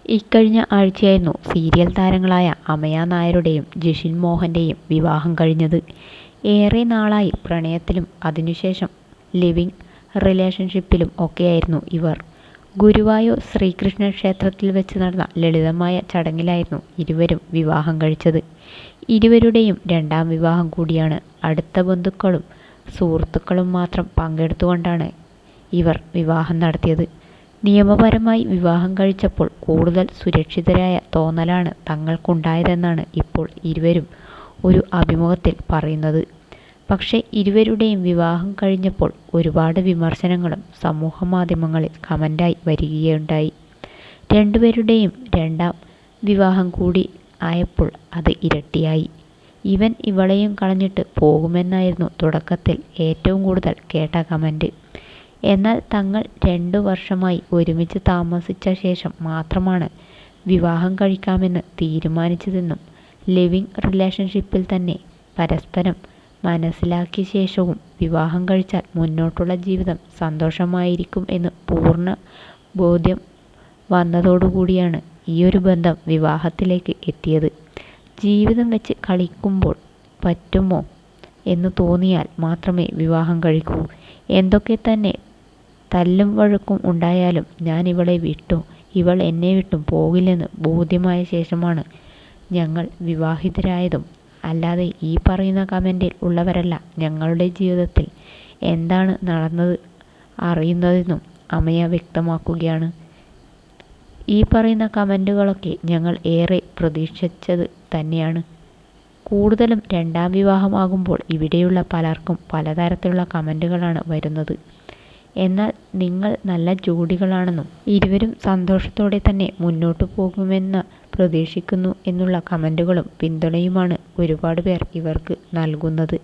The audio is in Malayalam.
ഇക്കഴിഞ്ഞ ആഴ്ചയായിരുന്നു സീരിയൽ താരങ്ങളായ അമയ നായരുടെയും ജിഷിൻ മോഹൻ്റെയും വിവാഹം കഴിഞ്ഞത്. ഏറെ നാളായി പ്രണയത്തിലും അതിനുശേഷം ലിവിങ് റിലേഷൻഷിപ്പിലും ഒക്കെയായിരുന്നു ഇവർ. ഗുരുവായൂർ ശ്രീകൃഷ്ണ ക്ഷേത്രത്തിൽ വെച്ച് നടന്ന ലളിതമായ ചടങ്ങിലായിരുന്നു ഇരുവരും വിവാഹം കഴിച്ചത്. ഇരുവരുടെയും രണ്ടാം വിവാഹം കൂടിയാണ്. അടുത്ത ബന്ധുക്കളും സുഹൃത്തുക്കളും മാത്രം പങ്കെടുത്തുകൊണ്ടാണ് ഇവർ വിവാഹം നടത്തിയത്. നിയമപരമായി വിവാഹം കഴിച്ചപ്പോൾ കൂടുതൽ സുരക്ഷിതരായ തോന്നലാണ് തങ്ങൾക്കുണ്ടായതെന്നാണ് ഇപ്പോൾ ഇരുവരും ഒരു അഭിമുഖത്തിൽ പറയുന്നത്. പക്ഷേ ഇരുവരുടെയും വിവാഹം കഴിഞ്ഞപ്പോൾ ഒരുപാട് വിമർശനങ്ങളും സമൂഹമാധ്യമങ്ങളിൽ കമൻ്റായി വരികയുണ്ടായി. രണ്ടുപേരുടെയും രണ്ടാം വിവാഹം കൂടി ആയപ്പോൾ അത് ഇരട്ടിയായി. ഇവൻ ഇവളെയും കളഞ്ഞിട്ട് പോകുമെന്നായിരുന്നു തുടക്കത്തിൽ ഏറ്റവും കൂടുതൽ കേട്ട കമൻ്റ്. എന്നാൽ തങ്ങൾ 2 വർഷമായി ഒരുമിച്ച് താമസിച്ച ശേഷം മാത്രമാണ് വിവാഹം കഴിക്കാമെന്ന് തീരുമാനിച്ചതെന്നും ലിവിങ് റിലേഷൻഷിപ്പിൽ തന്നെ പരസ്പരം മനസ്സിലാക്കിയ ശേഷവും വിവാഹം കഴിച്ചാൽ മുന്നോട്ടുള്ള ജീവിതം സന്തോഷമായിരിക്കും എന്ന് പൂർണ്ണ ബോധ്യം വന്നതോടുകൂടിയാണ് ഈയൊരു ബന്ധം വിവാഹത്തിലേക്ക് എത്തിയത്. ജീവിതം വെച്ച് കളിക്കുമ്പോൾ പറ്റുമോ എന്ന് തോന്നിയാൽ മാത്രമേ വിവാഹം കഴിക്കൂ. എന്തൊക്കെ തന്നെ തല്ലും വഴക്കും ഉണ്ടായാലും ഞാൻ ഇവളെ വിട്ടു ഇവൾ എന്നെ വിട്ടും പോകില്ലെന്ന് ബോധ്യമായ ശേഷമാണ് ഞങ്ങൾ വിവാഹിതരായതും. അല്ലാതെ ഈ പറയുന്ന കമൻ്റിൽ ഉള്ളവരല്ല ഞങ്ങളുടെ ജീവിതത്തിൽ എന്താണ് നടന്നത് അറിയുന്നതെന്നും അമയ വ്യക്തമാക്കുകയാണ്. ഈ പറയുന്ന കമൻ്റുകളൊക്കെ ഞങ്ങൾ ഏറെ പ്രതീക്ഷിച്ചത് തന്നെയാണ്. കൂടുതലും രണ്ടാം വിവാഹമാകുമ്പോൾ ഇവിടെയുള്ള പലർക്കും പലതരത്തിലുള്ള കമൻ്റുകളാണ് വരുന്നത്. എന്നാൽ നിങ്ങൾ നല്ല ജോഡികളാണെന്നും ഇരുവരും സന്തോഷത്തോടെ തന്നെ മുന്നോട്ടു പോകുമെന്ന് പ്രതീക്ഷിക്കുന്നു എന്നുള്ള കമൻ്റുകളും പിന്തുണയുമാണ് ഒരുപാട് പേർ ഇവർക്ക് നൽകുന്നത്.